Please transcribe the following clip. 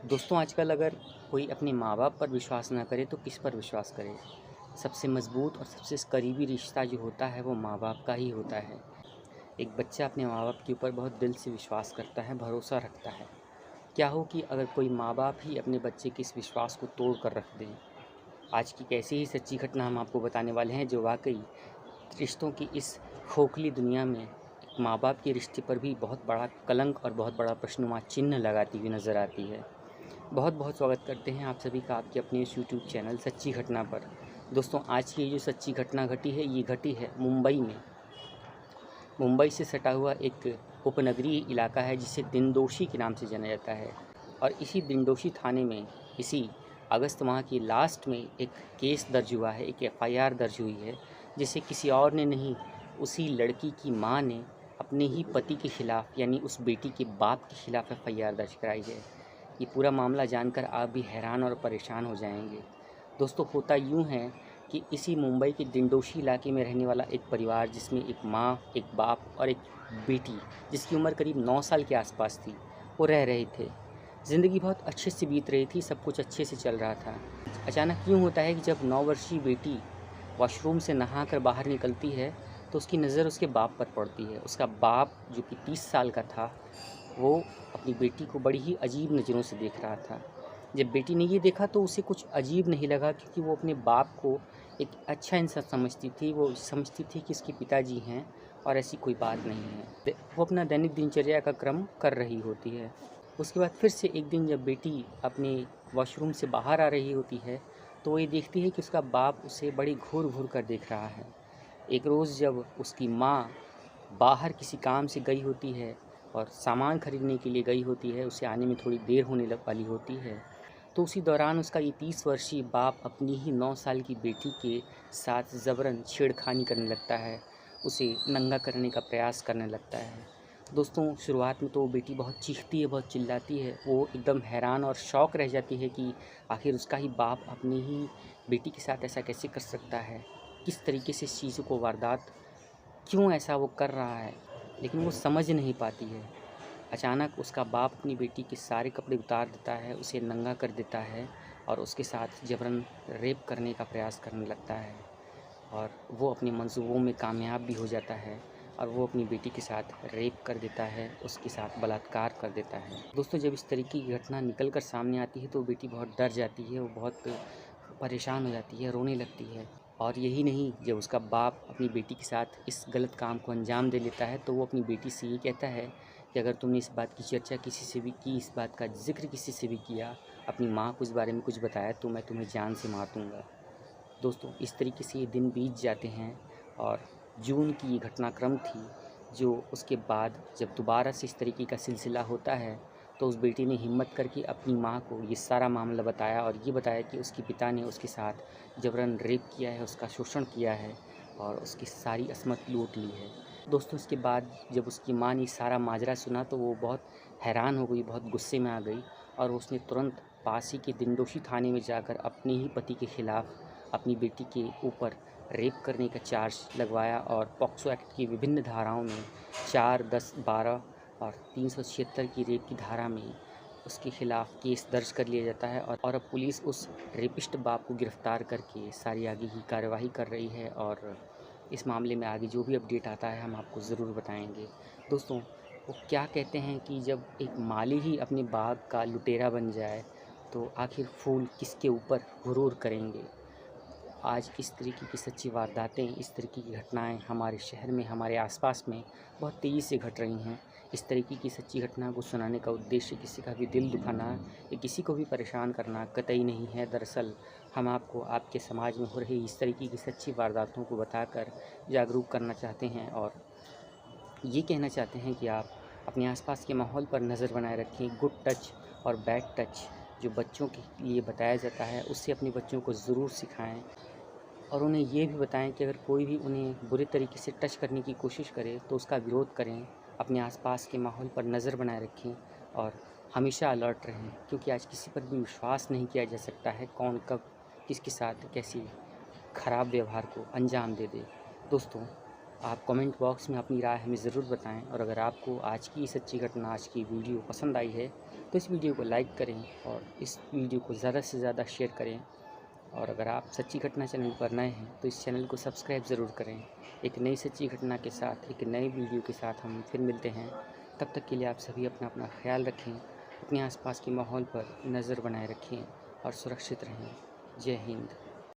दोस्तों आजकल अगर कोई अपने माँ बाप पर विश्वास ना करे तो किस पर विश्वास करे। सबसे मज़बूत और सबसे करीबी रिश्ता जो होता है वो माँ बाप का ही होता है। एक बच्चा अपने माँ बाप के ऊपर बहुत दिल से विश्वास करता है, भरोसा रखता है। क्या हो कि अगर कोई माँ बाप ही अपने बच्चे के इस विश्वास को तोड़ कर रख दें। आज की कैसी ही सच्ची घटना हम आपको बताने वाले हैं जो वाकई रिश्तों की इस खोखली दुनिया में एक माँ बाप के रिश्ते पर भी बहुत बड़ा कलंक और बहुत बड़ा प्रश्ननुमा चिन्ह लगाती हुई नज़र आती है। बहुत बहुत स्वागत करते हैं आप सभी का आपके अपने इस यूट्यूब चैनल सच्ची घटना पर। दोस्तों आज की ये जो सच्ची घटना घटी है ये घटी है मुंबई में। मुंबई से सटा हुआ एक उपनगरीय इलाका है जिसे दिंडोशी के नाम से जाना जाता है। और इसी दिंडोशी थाने में इसी अगस्त माह की लास्ट में एक केस दर्ज हुआ है, एक एफआईआर दर्ज हुई है जिसे किसी और ने नहीं, उसी लड़की की माँ ने अपने ही पति के खिलाफ़ यानी उस बेटी के बाप के खिलाफ़ एफआईआर दर्ज कराई है। ये पूरा मामला जानकर आप भी हैरान और परेशान हो जाएंगे। दोस्तों होता यूँ है कि इसी मुंबई के दिंडोशी इलाके में रहने वाला एक परिवार जिसमें एक माँ, एक बाप और एक बेटी जिसकी उम्र करीब 9 साल के आसपास थी, वो रह रहे थे। ज़िंदगी बहुत अच्छे से बीत रही थी, सब कुछ अच्छे से चल रहा था। अचानक यूँ होता है कि जब 9 वर्षीय बेटी वॉशरूम से नहाकर बाहर निकलती है तो उसकी नज़र उसके बाप पर पड़ती है। उसका बाप जो कि 30 साल का था वो अपनी बेटी को बड़ी ही अजीब नज़रों से देख रहा था। जब बेटी ने ये देखा तो उसे कुछ अजीब नहीं लगा क्योंकि वो अपने बाप को एक अच्छा इंसान समझती थी। वो समझती थी कि इसके पिताजी हैं और ऐसी कोई बात नहीं है। वो अपना दैनिक दिनचर्या का क्रम कर रही होती है। उसके बाद फिर से एक दिन जब बेटी अपने वॉशरूम से बाहर आ रही होती है तो वो ये देखती है कि उसका बाप उसे बड़ी घूर घूर कर देख रहा है। एक रोज़ जब उसकी माँ बाहर किसी काम से गई होती है और सामान खरीदने के लिए गई होती है, उसे आने में थोड़ी देर होने वाली होती है, तो उसी दौरान उसका ये 30 वर्षीय बाप अपनी ही 9 साल की बेटी के साथ ज़बरन छेड़खानी करने लगता है, उसे नंगा करने का प्रयास करने लगता है। दोस्तों शुरुआत में तो वो बेटी बहुत चीखती है, बहुत चिल्लाती है, वो एकदम हैरान और शॉक रह जाती है कि आखिर उसका ही बाप अपनी ही बेटी के साथ ऐसा कैसे कर सकता है, किस तरीके से इस चीज़ों को वारदात क्यों ऐसा वो कर रहा है, लेकिन वो समझ नहीं पाती है। अचानक उसका बाप अपनी बेटी के सारे कपड़े उतार देता है, उसे नंगा कर देता है और उसके साथ जबरन रेप करने का प्रयास करने लगता है। और वो अपने मंसूबों में कामयाब भी हो जाता है और वो अपनी बेटी के साथ रेप कर देता है, उसके साथ बलात्कार कर देता है। दोस्तों जब इस तरीके की घटना निकल कर सामने आती है तो बेटी बहुत डर जाती है, वो बहुत परेशान हो जाती है, रोने लगती है। और यही नहीं, जब उसका बाप अपनी बेटी के साथ इस गलत काम को अंजाम दे लेता है तो वो अपनी बेटी से ये कहता है कि अगर तुमने इस बात की चर्चा किसी से भी की, इस बात का ज़िक्र किसी से भी किया, अपनी माँ को इस बारे में कुछ बताया तो मैं तुम्हें जान से मार दूँगा। दोस्तों इस तरीके से ये दिन बीत जाते हैं और जून की ये घटनाक्रम थी जो उसके बाद जब दोबारा से इस तरीके का सिलसिला होता है तो उस बेटी ने हिम्मत करके अपनी माँ को ये सारा मामला बताया और ये बताया कि उसके पिता ने उसके साथ जबरन रेप किया है, उसका शोषण किया है और उसकी सारी असमत लूट ली है। दोस्तों इसके बाद जब उसकी माँ ने सारा माजरा सुना तो वो बहुत हैरान हो गई, बहुत गुस्से में आ गई और उसने तुरंत पास ही के दिंडोशी थाने में जाकर अपने ही पति के खिलाफ़ अपनी बेटी के ऊपर रेप करने का चार्ज लगवाया और पॉक्सो एक्ट की विभिन्न धाराओं में 4, 10, 12 और 376 की रेप की धारा में उसके खिलाफ़ केस दर्ज कर लिया जाता है। और अब पुलिस उस रेपिस्ट बाप को गिरफ़्तार करके सारी आगे की कार्यवाही कर रही है और इस मामले में आगे जो भी अपडेट आता है हम आपको ज़रूर बताएंगे। दोस्तों वो क्या कहते हैं कि जब एक माली ही अपने बाग का लुटेरा बन जाए तो आखिर फूल किसके ऊपर गुरूर करेंगे। आज इस तरीके की सच्ची वारदातें, इस तरीके की घटनाएं हमारे शहर में, हमारे आसपास में बहुत तेज़ी से घट रही हैं। इस तरीके की सच्ची घटना को सुनाने का उद्देश्य किसी का भी दिल दुखाना या किसी को भी परेशान करना कतई नहीं है। दरअसल हम आपको आपके समाज में हो रही इस तरीके की सच्ची वारदातों को बताकर जागरूक करना चाहते हैं और ये कहना चाहते हैं कि आप अपने आसपास के माहौल पर नज़र बनाए रखें। गुड टच और बैड टच जो बच्चों के लिए बताया जाता है उससे अपने बच्चों को ज़रूर सिखाएं और उन्हें ये भी बताएं कि अगर कोई भी उन्हें बुरे तरीके से टच करने की कोशिश करे तो उसका विरोध करें। अपने आसपास के माहौल पर नज़र बनाए रखें और हमेशा अलर्ट रहें क्योंकि आज किसी पर भी विश्वास नहीं किया जा सकता है, कौन कब किसके साथ कैसी खराब व्यवहार को अंजाम दे दे। दोस्तों आप कमेंट बॉक्स में अपनी राय हमें ज़रूर बताएं। और अगर आपको आज की सच्ची घटना, आज की वीडियो पसंद आई है तो इस वीडियो को लाइक करें और इस वीडियो को ज़्यादा से ज़्यादा शेयर करें। और अगर आप सच्ची घटना चैनल पर नए हैं तो इस चैनल को सब्सक्राइब ज़रूर करें। एक नई सच्ची घटना के साथ, एक नई वीडियो के साथ हम फिर मिलते हैं। तब तक के लिए आप सभी अपना अपना ख्याल रखें, अपने आसपास के माहौल पर नज़र बनाए रखें और सुरक्षित रहें। जय हिंद।